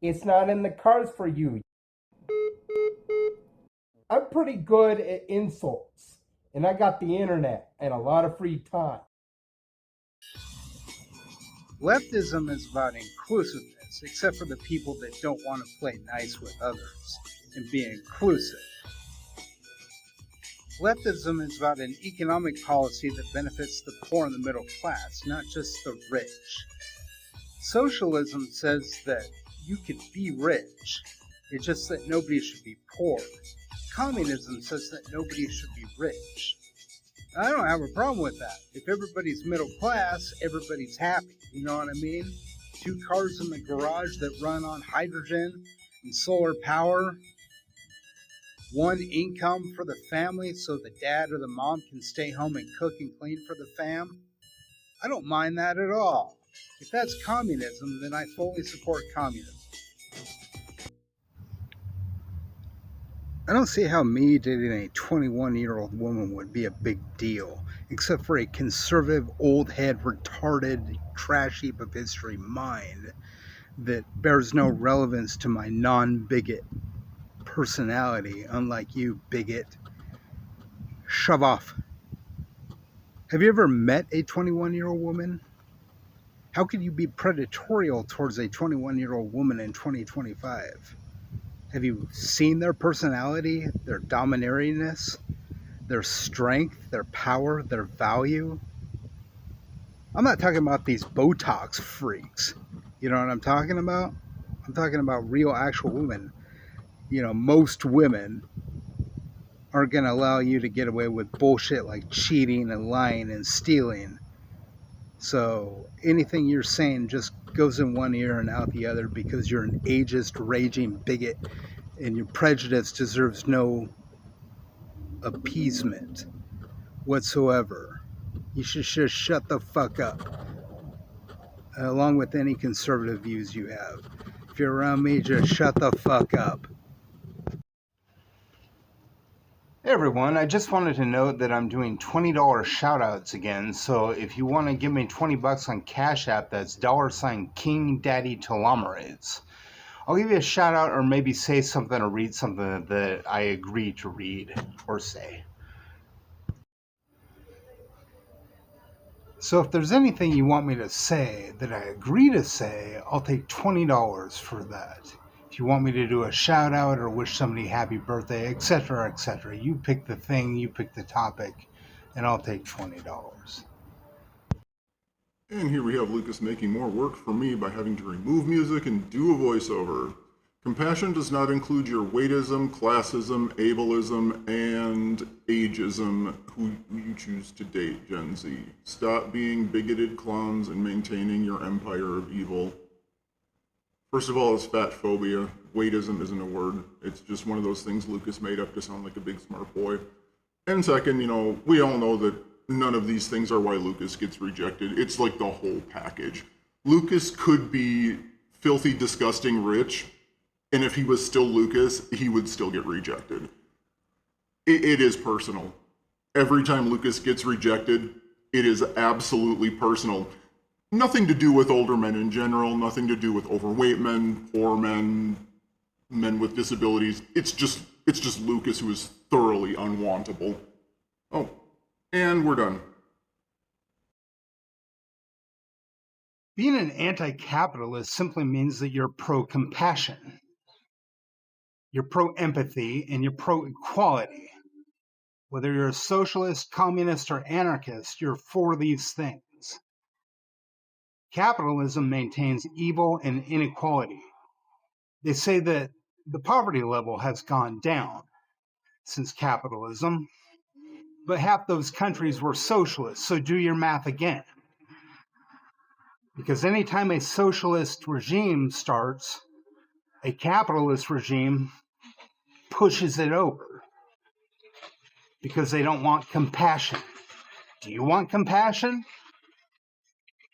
It's not in the cards for you. I'm pretty good at insults, and I got the internet and a lot of free time. Leftism is about inclusiveness, except for the people that don't want to play nice with others and be inclusive. Leftism is about an economic policy that benefits the poor and the middle class, not just the rich. Socialism says that you could be rich, it's just that nobody should be poor. Communism says that nobody should be rich. I don't have a problem with that. If everybody's middle class, everybody's happy. You know what I mean? 2 cars in the garage that run on hydrogen and solar power. 1 income for the family so the dad or the mom can stay home and cook and clean for the fam. I don't mind that at all. If that's communism, then I fully support communism. I don't see how me dating a 21-year-old woman would be a big deal, except for a conservative, old head, retarded, trash heap of history mind that bears no relevance to my non-bigot personality, unlike you, bigot. Shove off. Have you ever met a 21-year-old woman? How could you be predatorial towards a 21-year-old woman in 2025? Have you seen their personality, their dominaringness, their strength, their power, their value? I'm not talking about these Botox freaks. You know what I'm talking about? I'm talking about real, actual women. You know, most women aren't going to allow you to get away with bullshit like cheating and lying and stealing. So anything you're saying just goes in one ear and out the other because you're an ageist, raging bigot, and your prejudice deserves no appeasement whatsoever. You should just shut the fuck up, along with any conservative views you have. If you're around me, just shut the fuck up. Hey everyone, I just wanted to note that I'm doing $20 shoutouts again, so if you want to give me $20 on Cash App, that's $King Daddy Telomerase. I'll give you a shout out or maybe say something or read something that I agree to read or say. So if there's anything you want me to say that I agree to say, I'll take $20 for that. If you want me to do a shout out or wish somebody happy birthday, etc., etc., you pick the thing, you pick the topic, and I'll take $20. And here we have Lucas making more work for me by having to remove music and do a voiceover. Compassion does not include your weightism, classism, ableism, and ageism, who you choose to date, Gen Z. Stop being bigoted clowns and maintaining your empire of evil. First of all, it's fat phobia. Weightism isn't a word. It's just one of those things Lucas made up to sound like a big smart boy. And second, we all know that none of these things are why Lucas gets rejected. It's like the whole package. Lucas could be filthy, disgusting rich, and if he was still Lucas, he would still get rejected. It is personal. Every time Lucas gets rejected, it is absolutely personal. Nothing to do with older men in general, nothing to do with overweight men, poor men, men with disabilities. It's just Lucas who is thoroughly unwantable. Oh, and we're done. Being an anti-capitalist simply means that you're pro-compassion. You're pro-empathy and you're pro-equality. Whether you're a socialist, communist, or anarchist, you're for these things. Capitalism maintains evil and inequality. They say that the poverty level has gone down since capitalism, but half those countries were socialist, so do your math again. Because anytime a socialist regime starts, a capitalist regime pushes it over because they don't want compassion. Do you want compassion?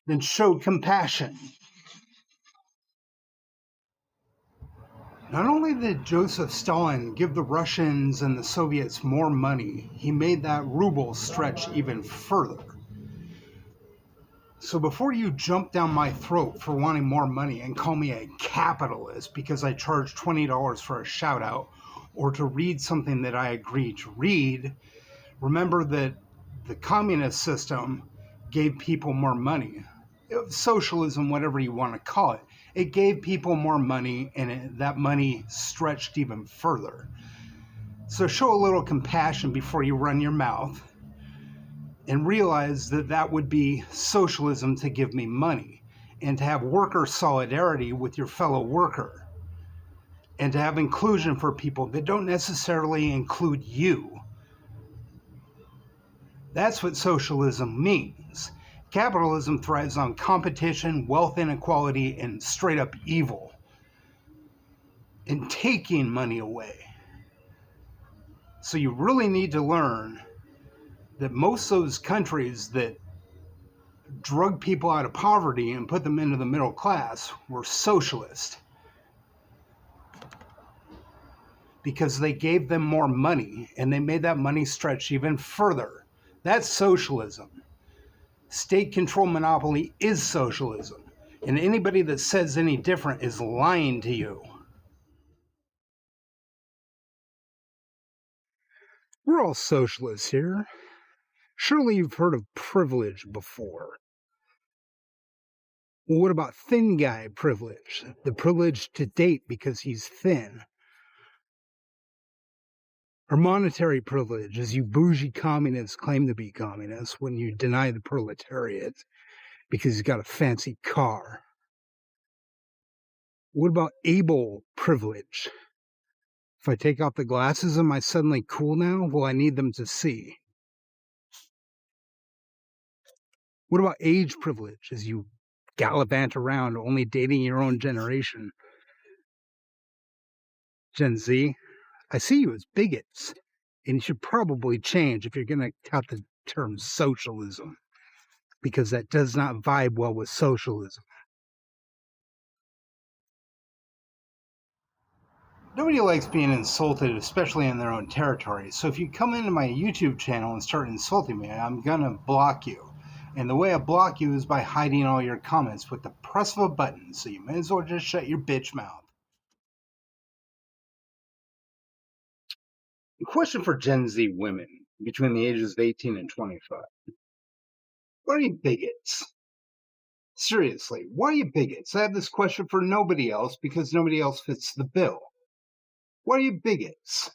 Then show compassion. Not only did Joseph Stalin give the Russians and the Soviets more money, he made that ruble stretch even further. So before you jump down my throat for wanting more money and call me a capitalist because I charge $20 for a shout out or to read something that I agree to read, remember that the communist system gave people more money. Socialism, whatever you want to call it, it gave people more money, and that money stretched even further. So show a little compassion before you run your mouth and realize that that would be socialism to give me money, and to have worker solidarity with your fellow worker, and to have inclusion for people that don't necessarily include you. That's what socialism means. Capitalism thrives on competition, wealth inequality, and straight up evil, and taking money away. So you really need to learn that most of those countries that drug people out of poverty and put them into the middle class were socialist, because they gave them more money and they made that money stretch even further. That's socialism. State control monopoly is socialism, and anybody that says any different is lying to you. We're all socialists here. Surely you've heard of privilege before. Well, what about thin guy privilege? The privilege to date because he's thin. Or monetary privilege, as you bougie communists claim to be communists when you deny the proletariat because he's got a fancy car. What about able privilege? If I take off the glasses, am I suddenly cool now? Well, I need them to see. What about age privilege, as you gallivant around only dating your own generation? Gen Z, I see you as bigots, and you should probably change if you're going to tout the term socialism, because that does not vibe well with socialism. Nobody likes being insulted, especially in their own territory. So if you come into my YouTube channel and start insulting me, I'm gonna block you. And the way I block you is by hiding all your comments with the press of a button. So you may as well just shut your bitch mouth. The question for Gen Z women between the ages of 18 and 25. Why are you bigots? Seriously, why are you bigots? I have this question for nobody else because nobody else fits the bill. Why are you bigots?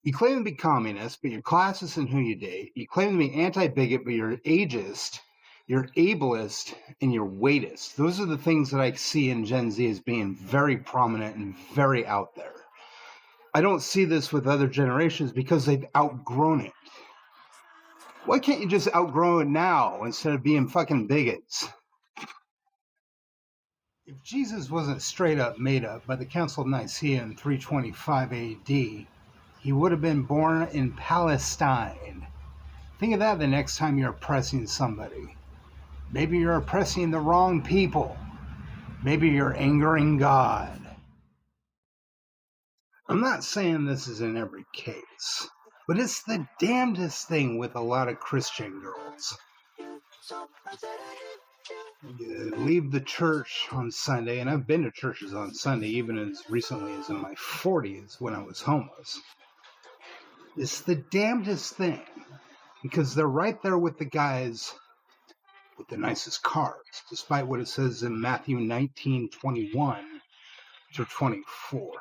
You claim to be communist, but you're classist in who you date. You claim to be anti-bigot, but you're ageist, you're ableist, and you're weightist. Those are the things that I see in Gen Z as being very prominent and very out there. I don't see this with other generations because they've outgrown it. Why can't you just outgrow it now instead of being fucking bigots? If Jesus wasn't straight up made up by the Council of Nicaea in 325 AD, he would have been born in Palestine. Think of that the next time you're oppressing somebody. Maybe you're oppressing the wrong people. Maybe you're angering God. I'm not saying this is in every case, but it's the damnedest thing with a lot of Christian girls. You leave the church on Sunday, and I've been to churches on Sunday even as recently as in my 40s when I was homeless. It's the damnedest thing because they're right there with the guys with the nicest cars, despite what it says in Matthew 19:21 through 24.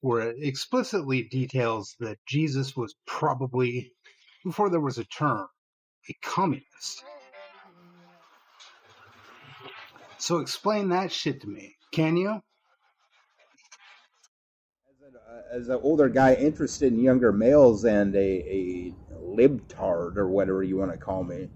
Where it explicitly details that Jesus was probably, before there was a term, a communist. So explain that shit to me, can you? As an older guy interested in younger males and a libtard or whatever you want to call me,